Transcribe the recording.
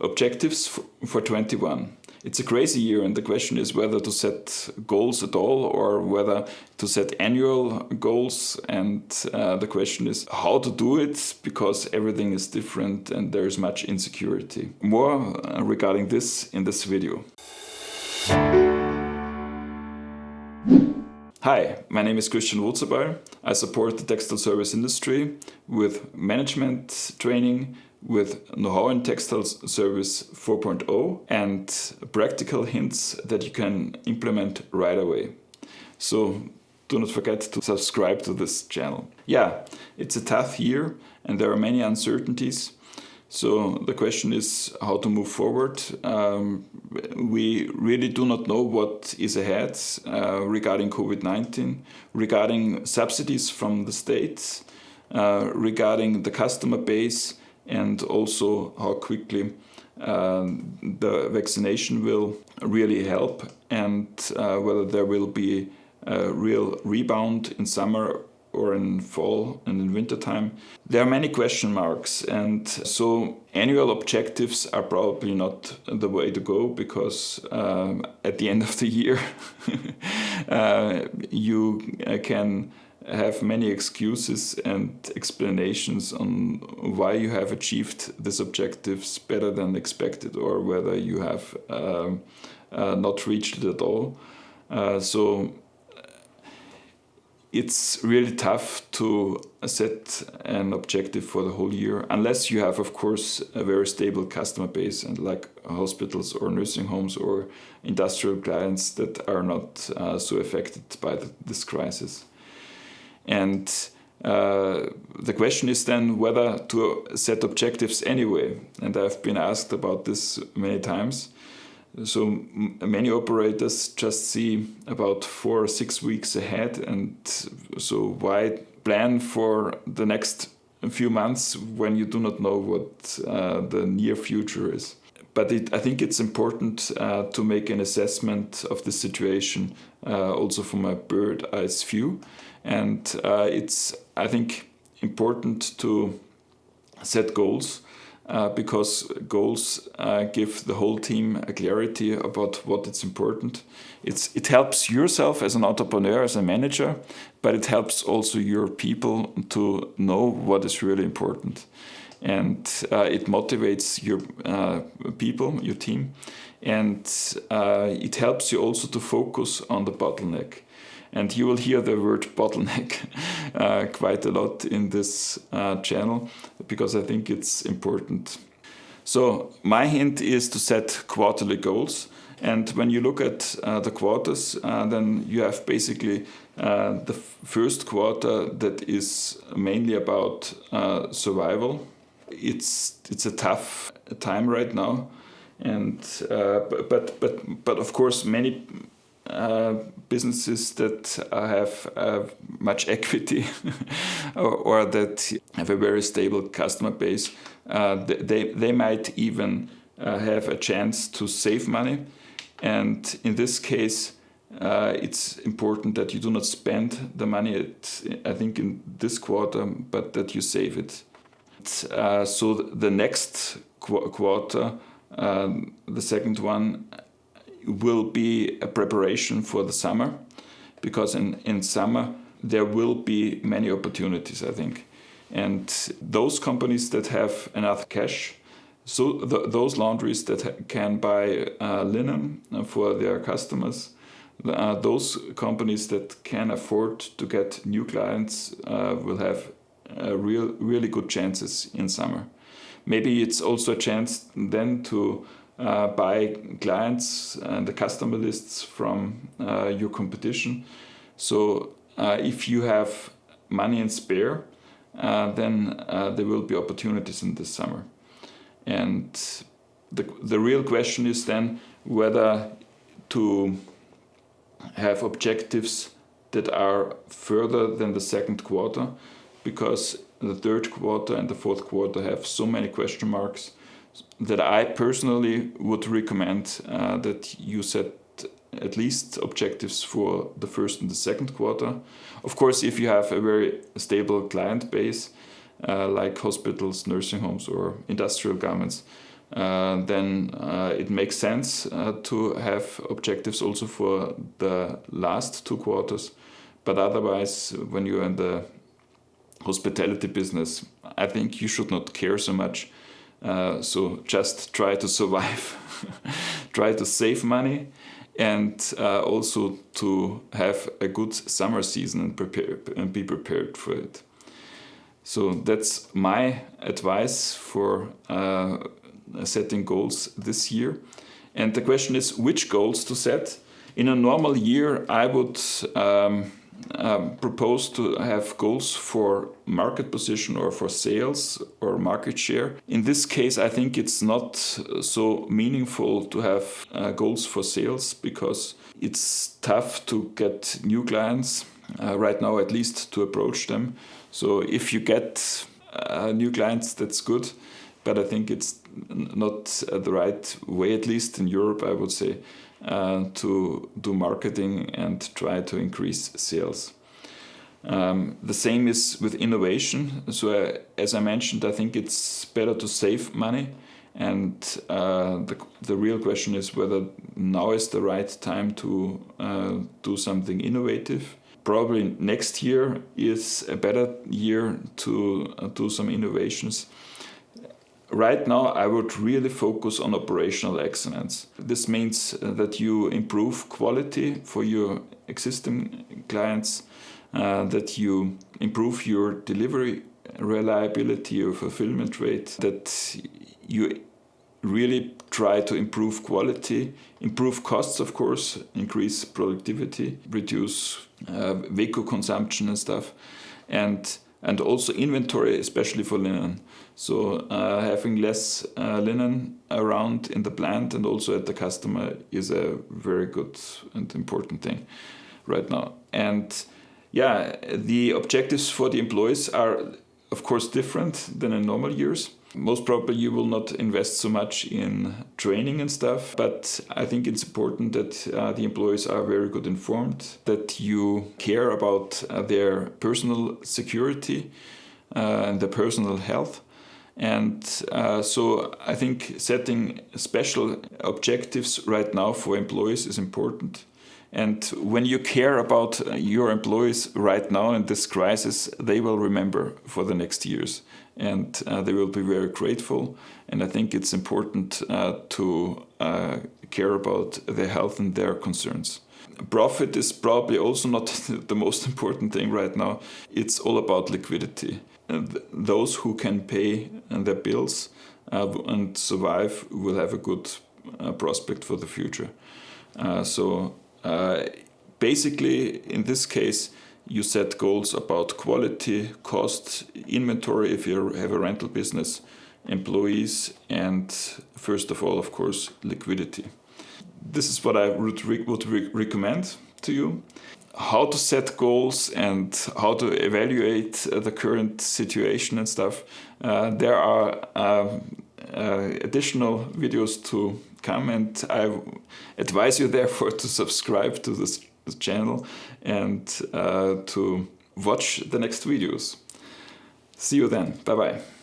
Objectives for 21. It's a crazy year, and the question is whether to set goals at all or whether to set annual goals. And the question is how to do it, because everything is different and there is much insecurity. More regarding this in this video. Hi, my name is Christian Wurzelbauer. I support the textile service industry with management training, with know-how in textile service 4.0 and practical hints that you can implement right away. So do not forget to subscribe to this channel. Yeah, it's a tough year and there are many uncertainties. So the question is how to move forward. We really do not know what is ahead regarding COVID-19, regarding subsidies from the states, regarding the customer base, and also how quickly the vaccination will really help, and whether there will be a real rebound in summer or in fall and in winter time. There are many question marks, and so annual objectives are probably not the way to go, because at the end of the year you can have many excuses and explanations on why you have achieved these objectives better than expected, or whether you have not reached it at all. So it's really tough to set an objective for the whole year, unless you have, of course, a very stable customer base, and like hospitals or nursing homes or industrial clients that are not so affected by this crisis. And the question is then whether to set objectives anyway. And I've been asked about this many times. So many operators just see about 4 or 6 weeks ahead, and so why plan for the next few months when you do not know what the near future is? But I think it's important to make an assessment of the situation also from a bird-eye view. And it's, I think, important to set goals because goals give the whole team a clarity about what is important. It helps yourself as an entrepreneur, as a manager, but it helps also your people to know what is really important. And it motivates your people, your team, and it helps you also to focus on the bottleneck. And you will hear the word bottleneck quite a lot in this channel, because I think it's important. So my hint is to set quarterly goals. And when you look at the quarters, then you have basically the first quarter that is mainly about survival. It's a tough time right now, and but of course many businesses that have much equity or that have a very stable customer base, they might even have a chance to save money. And in this case, it's important that you do not spend the money, I think, in this quarter, but that you save it. So the next quarter, the second one, will be a preparation for the summer, because in summer there will be many opportunities, I think. And those companies that have enough cash, so those laundries that can buy linen for their customers, those companies that can afford to get new clients will have really good chances in summer. Maybe it's also a chance then to buy clients and the customer lists from your competition. So if you have money in spare, then there will be opportunities in this summer. And the real question is then whether to have objectives that are further than the second quarter, because the third quarter and the fourth quarter have so many question marks that I personally would recommend that you set at least objectives for the first and the second quarter. Of course, if you have a very stable client base, like hospitals, nursing homes, or industrial garments, then it makes sense to have objectives also for the last 2 quarters. But otherwise, when you're in the hospitality business, I think you should not care so much. So just try to survive, try to save money, and also to have a good summer season and be prepared for it. So that's my advice for setting goals this year. And the question is which goals to set. In a normal year, I would propose to have goals for market position or for sales or market share. In this case, I think it's not so meaningful to have goals for sales because it's tough to get new clients right now, at least to approach them. So if you get new clients, that's good, but I think it's not the right way, at least in Europe, I would say, to do marketing and try to increase sales. The same is with innovation. So as I mentioned, I think it's better to save money. And the real question is whether now is the right time to do something innovative. Probably next year is a better year to do some innovations. Right now, I would really focus on operational excellence. This means that you improve quality for your existing clients, that you improve your delivery reliability or fulfillment rate, that you really try to improve quality, improve costs, of course, increase productivity, reduce vehicle consumption and stuff, and also inventory, especially for linen. So having less linen around in the plant and also at the customer is a very good and important thing right now. And yeah, the objectives for the employees are, of course, different than in normal years. Most probably you will not invest so much in training and stuff, but I think it's important that the employees are very good informed, that you care about their personal security and their personal health. And so I think setting special objectives right now for employees is important. And when you care about your employees right now in this crisis, they will remember for the next years. And they will be very grateful. And I think it's important to care about their health and their concerns. Profit is probably also not the most important thing right now. It's all about liquidity. And those who can pay their bills and survive will have a good prospect for the future. So basically, in this case, you set goals about quality, cost, inventory if you have a rental business, employees, and first of all, of course, liquidity. This is what I would recommend to you. How to set goals and how to evaluate the current situation and stuff. There are additional videos to come, and I advise you therefore to subscribe to this channel and to watch the next videos. See you then. Bye bye.